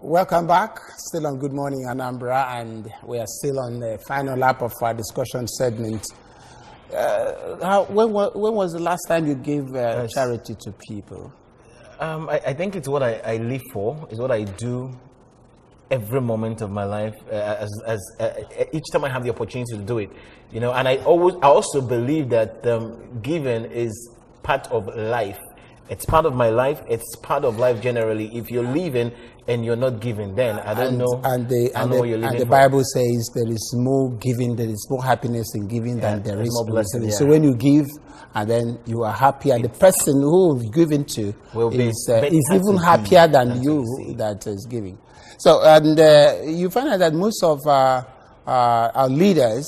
Welcome back. Still on Good Morning Anambra, and we are still on the final lap of our discussion segment. When was the last time you gave charity to people? I think it's what I live for. It's what I do every moment of my life. Each time I have the opportunity to do it, And I also believe that giving is part of life. It's part of my life. It's part of life generally. If you're living and you're not giving, then I don't know. And the Bible says there is more giving, there is more happiness in giving than there is more blessing. Yeah. So when you give, and then you are happy, and the person who you've given to is even happier than you that is giving. So, and you find out that most of our leaders,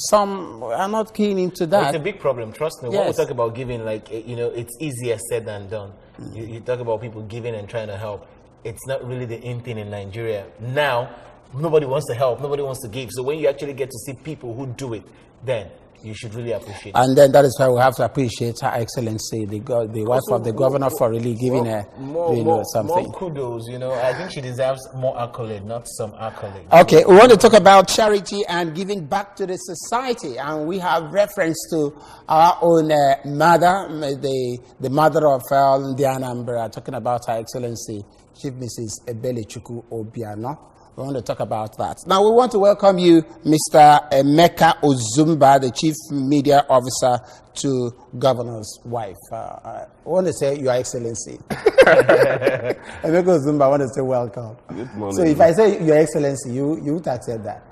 some are not keen into that. It's a big problem, trust me. Yes. When we talk about giving, it's easier said than done. You talk about people giving and trying to help. It's not really the in thing in Nigeria. Now, nobody wants to help, nobody wants to give. So when you actually get to see people who do it, then you should really appreciate it. And then that is why we have to appreciate Her Excellency, the wife of the governor, for really giving her something. More kudos, I think she deserves more accolade, not some accolade. Okay, we want to talk about charity and giving back to the society. And we have reference to our own mother, the mother of the Anambra, talking about Her Excellency, Chief Mrs. Ebelechukwu Obiano. We want to talk about that. Now, we want to welcome you, Mr. Emeka Ozumba, the Chief Media Officer to Governor's wife. I want to say, Your Excellency. Emeka Ozumba, I want to say welcome. Good morning. So if I say Your Excellency, you would accept that?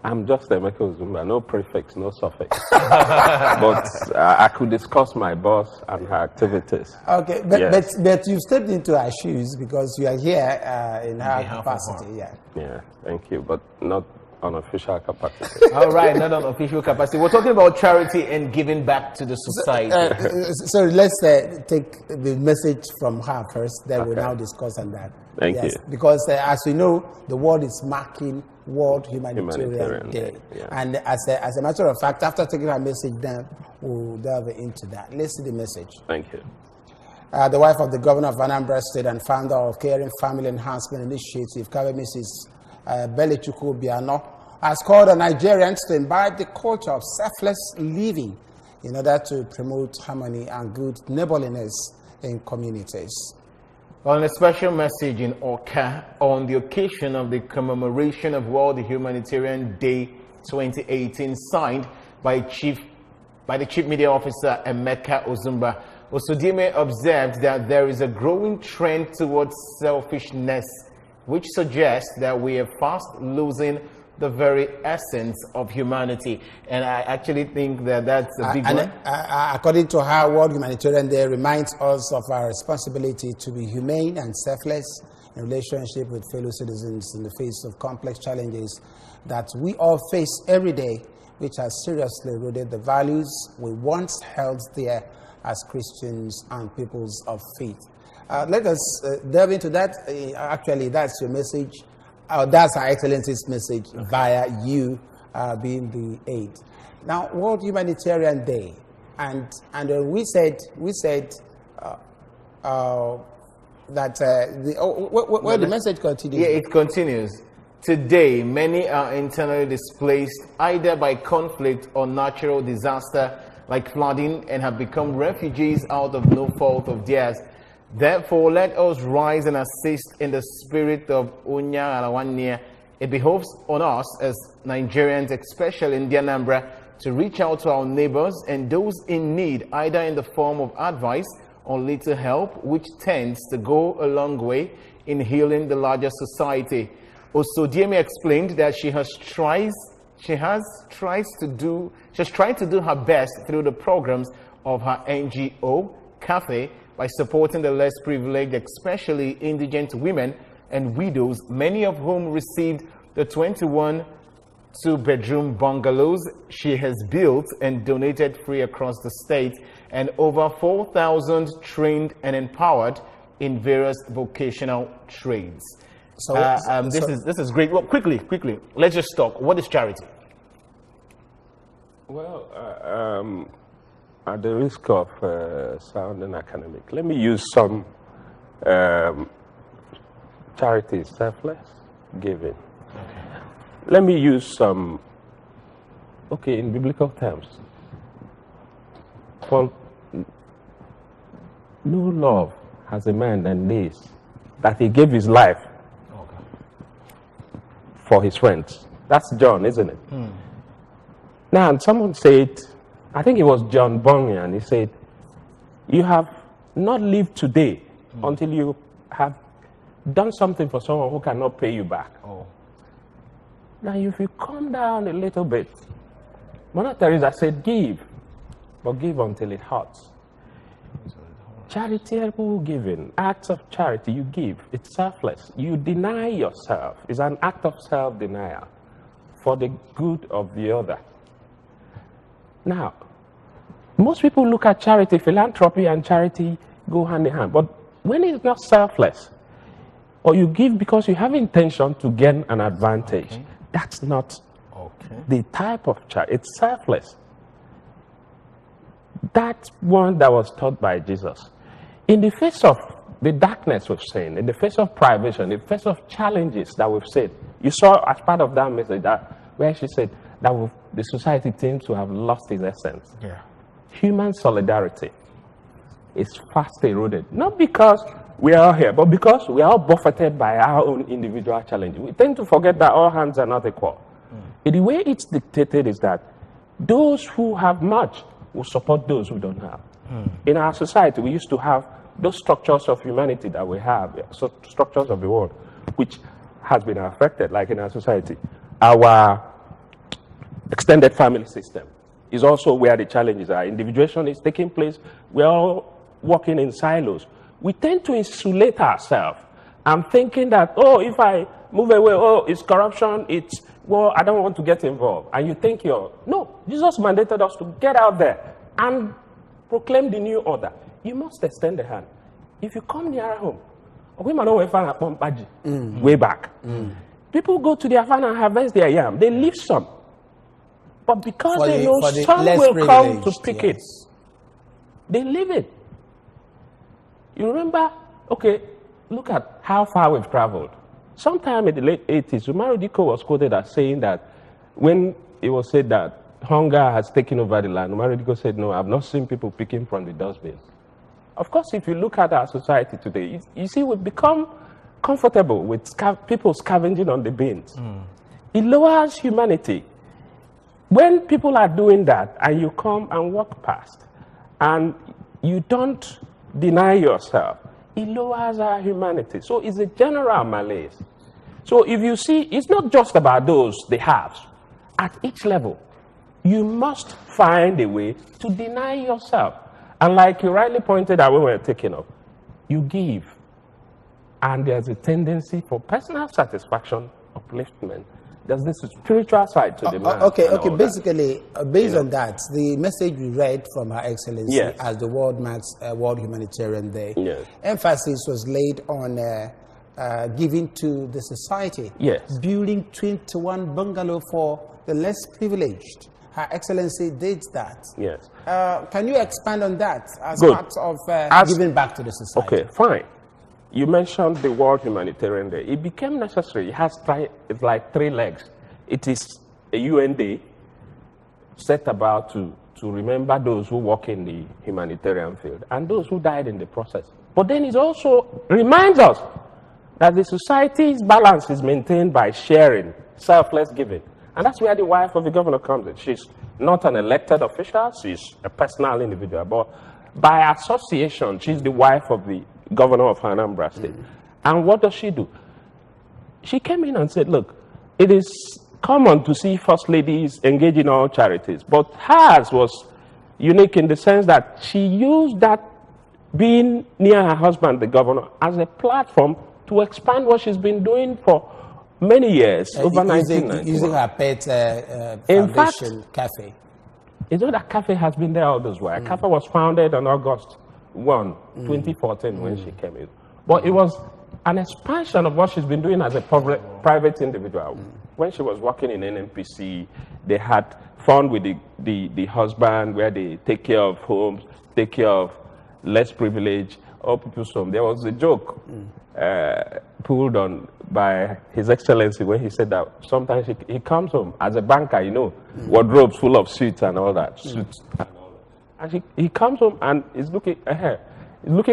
I'm just Emeka Ozumba, no prefix, no suffix. But I could discuss my boss and her activities. Okay, but you've stepped into her shoes because you are here in her capacity. Yeah, thank you, but not on official capacity. All right, not on official capacity. We're talking about charity and giving back to the society. So let's take the message from her first, then we'll now discuss on that. Thank you. Because as we know, the world is marking World Humanitarian Day. Yeah. And as a matter of fact, after taking our message down, we'll delve into that. Let's see the message. Thank you. The wife of the governor of Anambra State and founder of Caring Family Enhancement Initiative, Mrs. Ebelechukwu Obiano, has called on Nigerians to imbibe the culture of selfless living in order to promote harmony and good neighborliness in communities. On a special message in Oka on the occasion of the commemoration of World Humanitarian Day 2018, signed by the Chief Media Officer Emeka Ozumba, Osodieme observed that there is a growing trend towards selfishness, which suggests that we are fast losing the very essence of humanity. And I actually think that that's a big one. According to her, World Humanitarian Day reminds us of our responsibility to be humane and selfless in relationship with fellow citizens in the face of complex challenges that we all face every day, which has seriously eroded the values we once held dear as Christians and peoples of faith. Let us delve into that. Actually, that's your message. That's Her Excellency's message via you being the aid. Now, World Humanitarian Day, and we said that the message continues. Yeah, it continues. Today, many are internally displaced either by conflict or natural disaster like flooding and have become refugees out of no fault of theirs. Therefore, let us rise and assist in the spirit of Unya Alawania. It behoves on us as Nigerians, especially in the Anambra, to reach out to our neighbors and those in need, either in the form of advice or little help, which tends to go a long way in healing the larger society. Osodieme explained that she has tried to do her best through the programs of her NGO, Cafe, by supporting the less privileged, especially indigent women and widows, many of whom received the 21 two-bedroom bungalows she has built and donated free across the state, and over 4,000 trained and empowered in various vocational trades. So, this is great. Well, quickly, let's just talk. What is charity? Well, at the risk of sounding academic, let me use some charity is selfless giving. Let me use some, in biblical terms. For no love has a man than this, that he gave his life for his friends. That's John, isn't it? Now, someone said, I think it was John Bunyan, he said, you have not lived today until you have done something for someone who cannot pay you back. Now, if you calm down a little bit, Mother Teresa said, give, but give until it hurts. Charitable giving, acts of charity, you give, it's selfless. You deny yourself. It's an act of self-denial for the good of the other. Now, most people look at charity, philanthropy and charity go hand in hand. But when it's not selfless, or you give because you have intention to gain an advantage, that's not the type of charity. It's selfless. That's one that was taught by Jesus. In the face of the darkness we've seen, in the face of privation, in the face of challenges that we've seen, you saw as part of that message that where she said that the society seems to have lost its essence. Human solidarity is fast eroded, not because we are all here, but because we are all buffeted by our own individual challenges. We tend to forget that all hands are not equal. The way it's dictated is that those who have much will support those who don't have. In our society, we used to have those structures of humanity that we have, so structures of the world, which has been affected, like in our society. Our extended family system is also where the challenges are. Individuation is taking place. We're all working in silos. We tend to insulate ourselves. I'm thinking that, if I move away, it's corruption, I don't want to get involved. And you think no, Jesus mandated us to get out there and proclaim the new order. You must extend the hand. If you come near home, way back. People go to their farm and harvest their yam. They leave some. But because they know some will come to pick it, they leave it. You remember, look at how far we've traveled. Sometime in the late 80s, Umaru Diko was quoted as saying that when it was said that hunger has taken over the land, Umaru Diko said, no, I've not seen people picking from the dustbin. Of course, if you look at our society today, you see we've become comfortable with people scavenging on the bins. It lowers humanity. When people are doing that and you come and walk past and you don't deny yourself, it lowers our humanity. So it's a general malaise. So if you see, it's not just about those, the haves. At each level, you must find a way to deny yourself. And like you rightly pointed out when we were taking up, you give. And there's a tendency for personal satisfaction, upliftment. There's this spiritual side to the man. Basically, based on that, the message we read from Her Excellency as the world marks World Humanitarian Day, emphasis was laid on giving to the society, building 21 bungalows for the less privileged. Her Excellency did that. Can you expand on that as part of giving back to the society? Okay, fine. You mentioned the World Humanitarian Day. It became necessary. It's like 3 legs. It is a UN Day set about to remember those who work in the humanitarian field and those who died in the process. But then it also reminds us that the society's balance is maintained by sharing, selfless giving. And that's where the wife of the governor comes in. She's not an elected official. She's a personal individual. But by association, she's the wife of the governor of Anambra State. And what does she do? She came in and said, look, it is common to see first ladies engage in all charities, but hers was unique in the sense that she used that being near her husband, the governor, as a platform to expand what she's been doing for many years, over 1991. Using her pet foundation, cafe. You know that cafe has been there all those while. Cafe was founded on August 1, 2014 when she came in. But it was an expansion of what she's been doing as a private individual. When she was working in NNPC, they had fun with the husband where they take care of homes, take care of less privileged. all people's home. There was a joke pulled on by His Excellency when he said that sometimes he comes home as a banker, you know, wardrobes full of suits and all that. Suits. And he comes home and is looking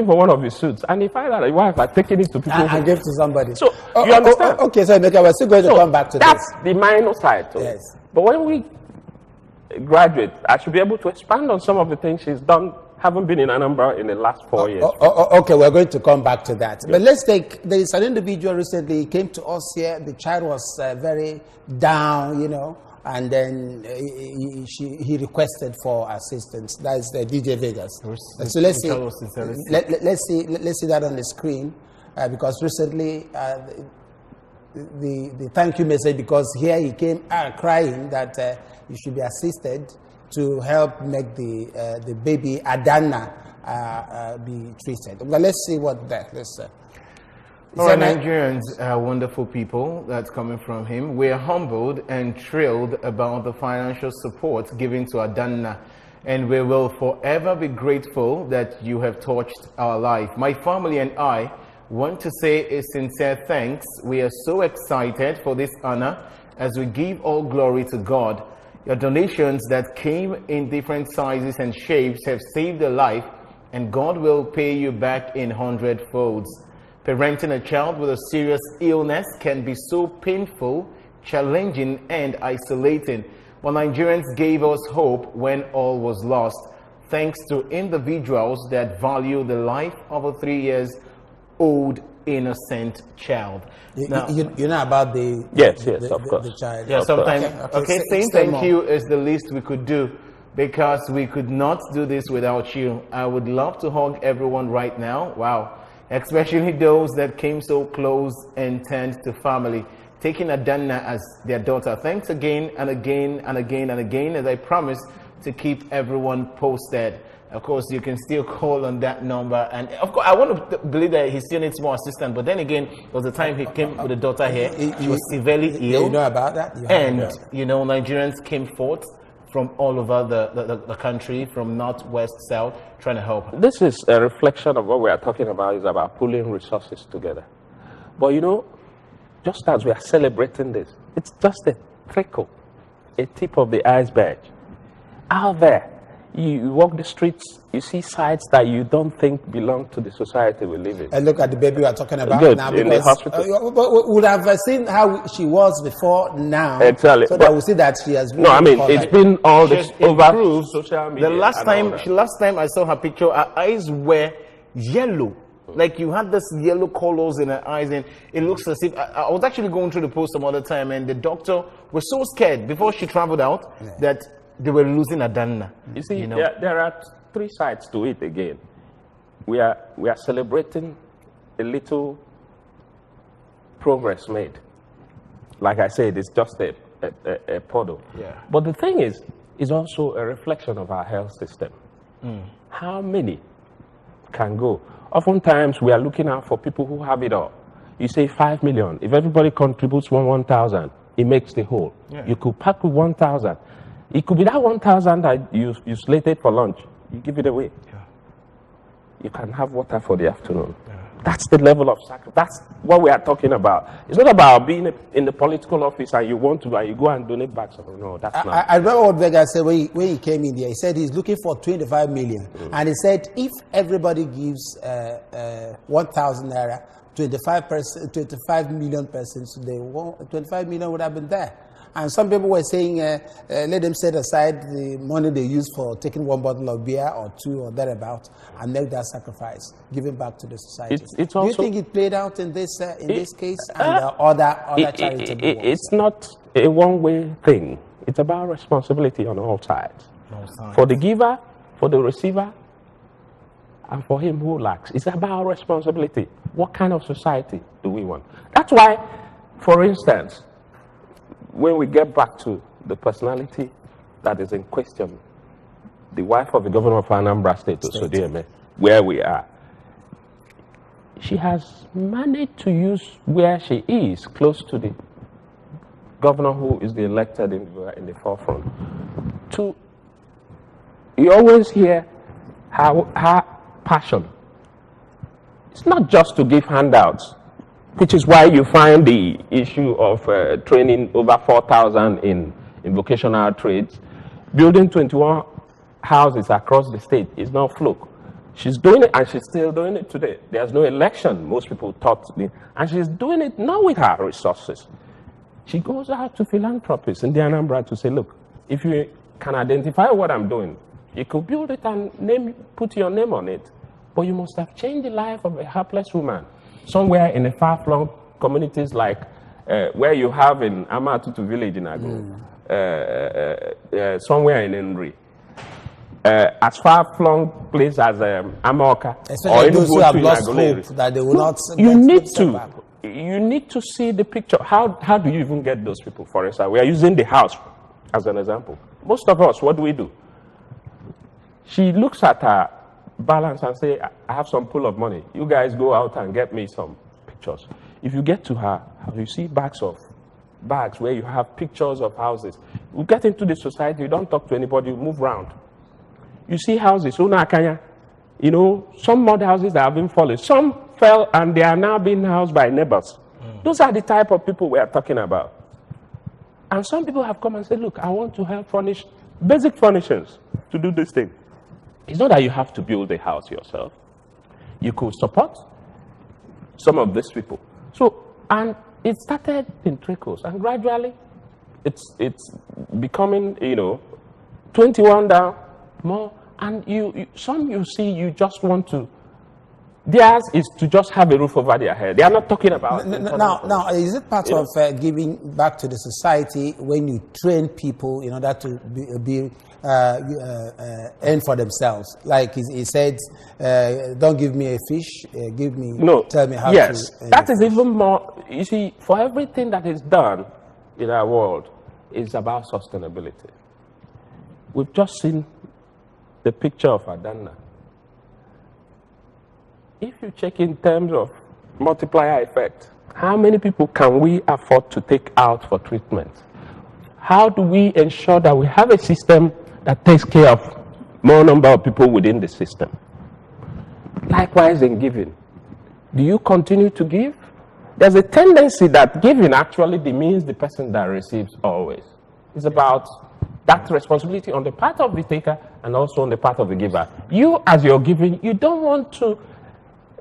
for one of his suits, and he finds out his wife had taken it to people and gave to somebody. So you understand? Okay, so Emeka, we're still going to come back to that's this. the minor side. Yes. But when we graduate, I should be able to expand on some of the things she's done. Haven't been in Anambra in the last 4 years. Okay, we're going to come back to that. But let's take, there is an individual recently came to us here. The child was very down, you know, and then he requested for assistance. That's the DJ Vegas. So let's see that on the screen, because recently the thank you message, because here he came crying that you should be assisted to help make the baby Adana be treated. Well, let's see what that. All right, Nigerians are wonderful people that's coming from him. We are humbled and thrilled about the financial support given to Adana, and we will forever be grateful that you have touched our life. My family and I want to say a sincere thanks. We are so excited for this honor as we give all glory to God. Your donations that came in different sizes and shapes have saved a life, and God will pay you back in 100-folds. Parenting a child with a serious illness can be so painful, challenging, and isolating. But Nigerians gave us hope when all was lost, thanks to individuals that value the life of a 3-year-old innocent child. You know about the the child. Yeah, sometimes saying thank you is the least we could do, because we could not do this without you. I would love to hug everyone right now. Wow, especially those that came so close and turned to family, taking Adana as their daughter. Thanks again and again and again and again, as I promise to keep everyone posted. Of course, you can still call on that number, and of course, I want to believe that he still needs more assistance. But then again, there was a time he came with a daughter here. She was severely ill. You know about that? You know, Nigerians came forth from all over the country, from north, west, south, trying to help. This is a reflection of what we are talking about. Is about pulling resources together. But you know, just as we are celebrating this, it's just a trickle, a tip of the iceberg. Out there, you walk the streets, you see sites that you don't think belong to the society we live in. And look at the baby we are talking about Good, now. in the hospital. Would have seen how she was before now. Exactly. So that we see that she has been. No, I mean, it's been all this over social media. The last time I saw her picture, her eyes were yellow. Like you had this yellow colors in her eyes, and it looks as if I was actually going through the post some other time, and the doctor was so scared before she traveled out that they were losing Adana. You see, there are 3 sides to it again. We are celebrating a little progress made. Like I said, it's just a puddle. Yeah. But the thing is, it's also a reflection of our health system. How many can go? Oftentimes, we are looking out for people who have it all. You say 5 million. If everybody contributes 1,000, it makes the whole. Yeah. You could pack with 1,000. It could be that 1,000 that you slated for lunch. You give it away. Yeah. You can have water for the afternoon. Yeah. That's the level of sacrifice. That's what we are talking about. It's not about being in the political office and you want to, and you go and donate back something. No, that's not. I remember what Vegas said when he came in there. He said he's looking for 25 million. And he said if everybody gives 1,000 naira, 25 million persons, 25 million would have been there. And some people were saying, let them set aside the money they use for taking 1 bottle of beer or 2 or thereabout, and make that sacrifice, giving back to the society. Do you think it played out in this case and other charitable ones? It's not a one-way thing. It's about responsibility on all sides. For the giver, for the receiver, and for him who lacks. It's about responsibility. What kind of society do we want? That's why, for instance, when we get back to the personality that is in question, the wife of the governor of Anambra State, Ozumba, where we are, she has managed to use where she is, close to the governor who is the elected in the forefront. You always hear her passion It's not just to give handouts, which is why you find the issue of training over 4,000 in vocational trades. Building 21 houses across the state is not a fluke. She's doing it, and she's still doing it today. There's no election, most people thought, and she's doing it not with her resources. She goes out to philanthropists in the Anambra to say, look, if you can identify what I'm doing, you could build it and put your name on it. But you must have changed the life of a helpless woman somewhere in the far-flung communities like where you have in Amatutu village in Ago, somewhere in Nri. As far-flung place as Amoka, or those who have lost hope that they will not. You need to see the picture. How do you even get those people? For instance, we are using the house as an example. Most of us, what do? She looks at her balance and say, I have some pool of money. You guys go out and get me some pictures. If you get to her, you see bags where you have pictures of houses. You get into the society, you don't talk to anybody, you move around. You see houses, you know, some mud houses that have been falling. Some fell and they are now being housed by neighbors. Those are the type of people we are talking about. And some people have come and said, look, I want to help furnish basic furnishings to do this thing. It's not that you have to build a house yourself. You could support some of these people. So, and it started in trickles, and gradually it's becoming, 21 down, more, and some you see you just want to, theirs is to just have a roof over their head. They are not talking about... Now, is it part of giving back to the society when you train people in order to earn for themselves? Like he said, don't give me a fish, tell me how to... Yes, that is even more... You see, for everything that is done in our world, it's about sustainability. We've just seen the picture of Adana. If you check in terms of multiplier effect, how many people can we afford to take out for treatment? How do we ensure that we have a system that takes care of more number of people within the system? Likewise in giving. Do you continue to give? There's a tendency that giving actually demeans the person that receives always. It's about that responsibility on the part of the taker and also on the part of the giver. You, as you're giving, you don't want to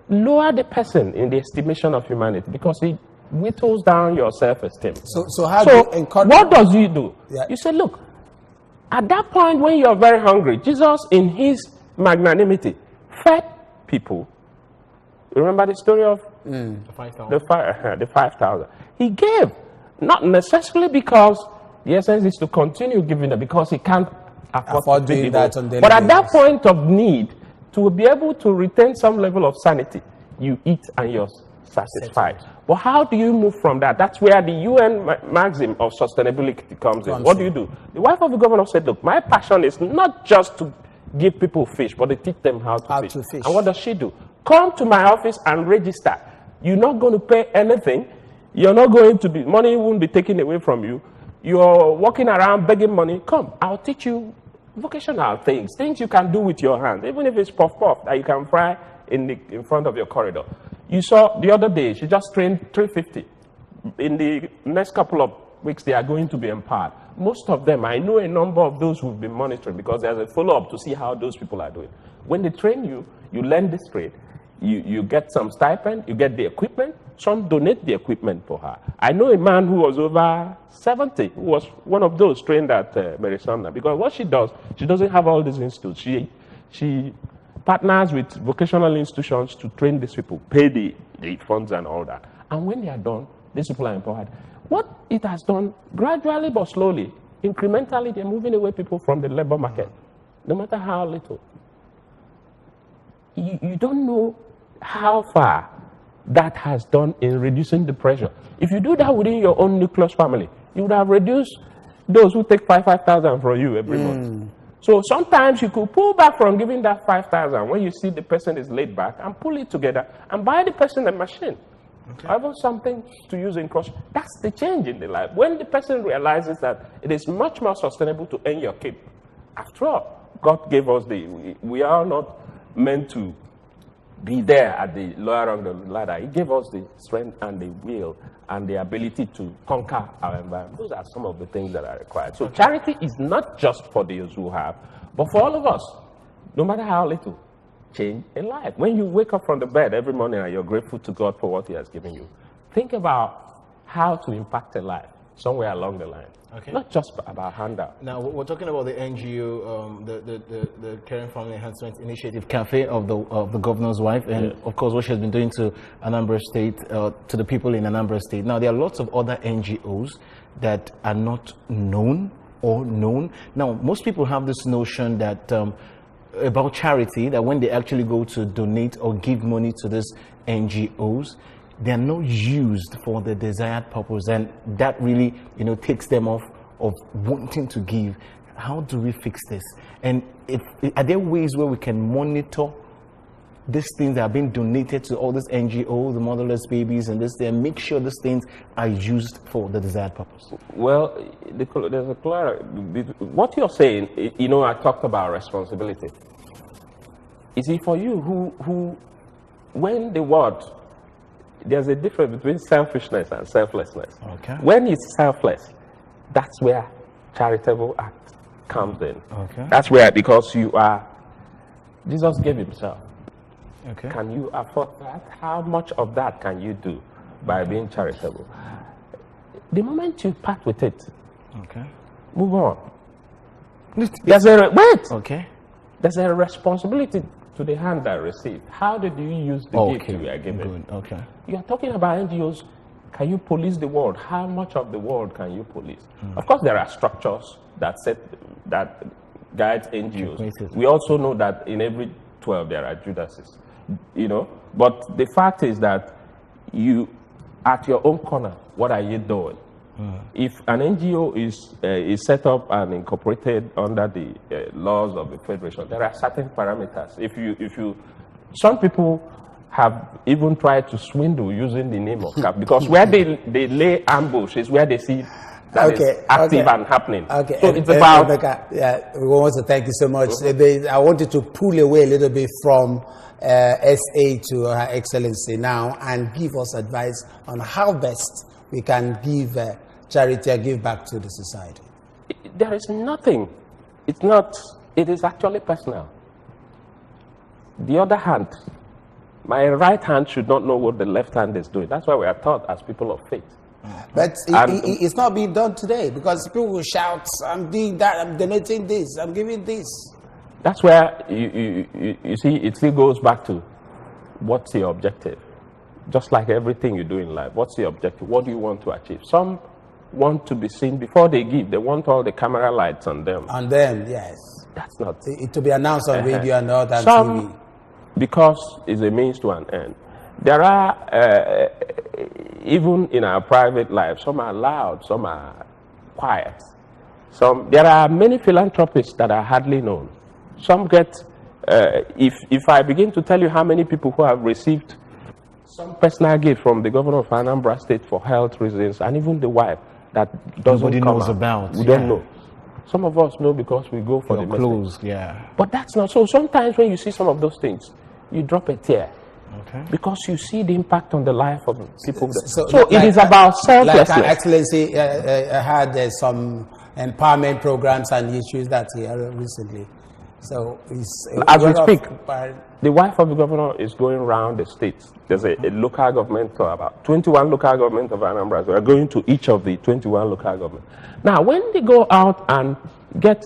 lower the person in the estimation of humanity because it whittles down your self-esteem. So how do you encourage... What does he do? Yeah. You say, look, at that point when you're very hungry, Jesus in his magnanimity fed people. Remember the story of the 5,000? He gave, not necessarily because the essence is to continue giving them, because he can't afford doing that on daily basis. But at that point of need, to be able to retain some level of sanity, you eat and you're satisfied. But how do you move from that? That's where the UN maxim of sustainability comes in. What do you do? The wife of the governor said, look, my passion is not just to give people fish, but to teach them how to fish. And what does she do? Come to my office and register. You're not going to pay anything. You're not going to be, money won't be taken away from you. You're walking around begging money. Come, I'll teach you vocational things you can do with your hands, even if it's puff-puff that you can fry in front of your corridor. You saw the other day, she just trained 350. In the next couple of weeks, they are going to be empowered. Most of them, I know a number of those who've been monitoring because there's a follow-up to see how those people are doing. When they train you, you learn this trade. You get some stipend, you get the equipment. Some donate the equipment for her. I know a man who was over 70, who was one of those trained at Mary Sumner, because what she does, she doesn't have all these institutes. She partners with vocational institutions to train these people, pay the funds and all that. And when they are done, these people are empowered. What it has done, gradually but slowly, incrementally, they're moving away people from the labor market, no matter how little. You don't know how far that has done in reducing the pressure. If you do that within your own nucleus family, you would have reduced those who take 5,000 from you every month. So sometimes you could pull back from giving that 5,000 when you see the person is laid back and pull it together and buy the person a machine. Okay. Or even something to use in cross. That's the change in the life. When the person realizes that it is much more sustainable to earn your keep. After all, God gave us we are not meant to be there at the lower rung of the ladder. He gave us the strength and the will and the ability to conquer our environment. Those are some of the things that are required. So charity is not just for those who have, but for all of us, no matter how little, change in life. When you wake up from the bed every morning and you're grateful to God for what He has given you, think about how to impact a life somewhere along the line. Okay. Not just about handout. Now, we're talking about the NGO, the Caring Family Enhancement Initiative Cafe of the governor's wife, and of course what she has been doing to Anambra State, to the people in Anambra State. Now, there are lots of other NGOs that are not known or known. Now, most people have this notion that about charity, that when they actually go to donate or give money to these NGOs, they are not used for the desired purpose, and that really, takes them off of wanting to give. How do we fix this? And are there ways where we can monitor these things that are being donated to all these NGOs, the motherless babies, and and make sure these things are used for the desired purpose? Well, there's a clear. What you're saying, I talked about responsibility. You see, for you, who when the word, there's a difference between selfishness and selflessness. Okay. When it's selfless, that's where charitable act comes in. Okay. That's where, because Jesus gave Himself. Okay. Can you afford that? How much of that can you do by being charitable? The moment you part with it, move on. There's a responsibility to the hand that received. How did you use the gift you are given? Good. Okay. You are talking about NGOs. Can you police the world? How much of the world can you police? Of course, there are structures that guide NGOs. We also know that in every 12 there are Judases. But the fact is that you, at your own corner, what are you doing? If an NGO is set up and incorporated under the laws of the Federation, there are certain parameters. Some people have even tried to swindle using the name of CAP, because where they lay ambush is where they see that is active and happening. Okay. So it's about... Emeka, we want to thank you so much. I wanted to pull away a little bit from SA to Her Excellency now and give us advice on how best we can give charity or give back to the society. There is nothing. It is actually personal. The other hand, my right hand should not know what the left hand is doing. That's why we are taught as people of faith. But it's not being done today, because people will shout, I'm doing that, I'm donating this, I'm giving this. That's where you see, it still goes back to what's your objective. Just like everything you do in life, what's your objective? What do you want to achieve? Some want to be seen before they give. They want all the camera lights on them. On them, yes. That's not it. To be announced on radio and all that. Some, TV. Because it's a means to an end. There are, even in our private life, some are loud, some are quiet. There are many philanthropists that are hardly known. Some get, if I begin to tell you how many people who have received some personal gift from the governor of Anambra State for health reasons, and even the wife that nobody knows about. We don't know. Some of us know because we go for the clothes. Yeah. But that's not so. Sometimes when you see some of those things, you drop a tear. Okay. Because you see the impact on the life of people. So it is about selflessness. Like Her Excellency had some empowerment programs and issues that he had recently. So as we speak, the wife of the governor is going around the states. There's a local government, so about 21 local governments of Anambra. We are going to each of the 21 local governments. Now, when they go out and get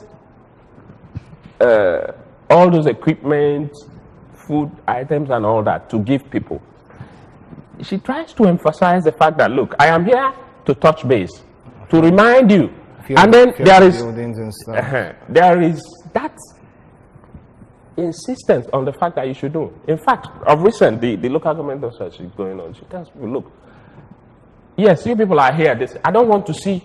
all those equipment, food items and all that to give people, she tries to emphasize the fact that, look, I am here to touch base, to remind you. And then there is that insistence on the fact that you should do. In fact, of recent, the local government research is going on. She tells people, look, yes, you people are here. I don't want to see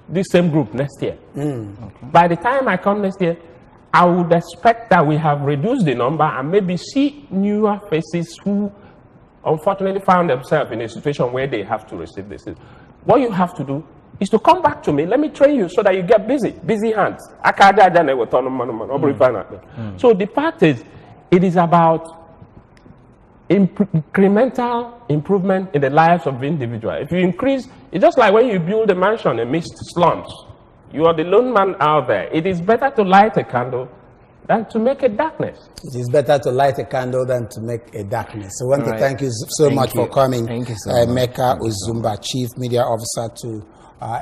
this same group next year. Okay. By the time I come next year, I would expect that we have reduced the number and maybe see newer faces who unfortunately found themselves in a situation where they have to receive this. What you have to do is to come back to me. Let me train you so that you get busy hands. So the fact is, it is about incremental improvement in the lives of individuals. If you increase, it's just like when you build a mansion amidst slums. You are the lone man out there. It is better to light a candle than to make a darkness. It is better to light a candle than to make a darkness. So I want to thank you so much for coming. Thank you so much. Emeka Ozumba, Chief Media Officer to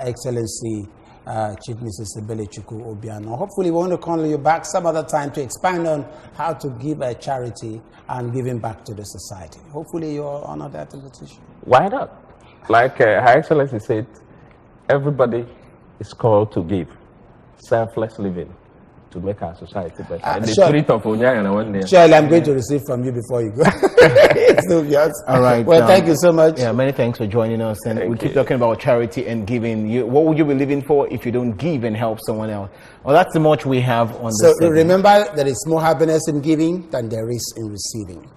Excellency Chief Mrs. Ebelechuku Obiano. Hopefully we want to call you back some other time to expand on how to give a charity and giving back to the society. Hopefully you'll honor that invitation. Why not? Like Her Excellency said, everybody is called to give. Selfless living to make our society better. The spirit of Onyanga one day. Surely I'm going to receive from you before you go. It's obvious. All right. Well, thank you so much. Yeah, many thanks for joining us. And we keep talking about charity and giving. What would you be living for if you don't give and help someone else? Well, that's the much we have on this. So remember, there is more happiness in giving than there is in receiving.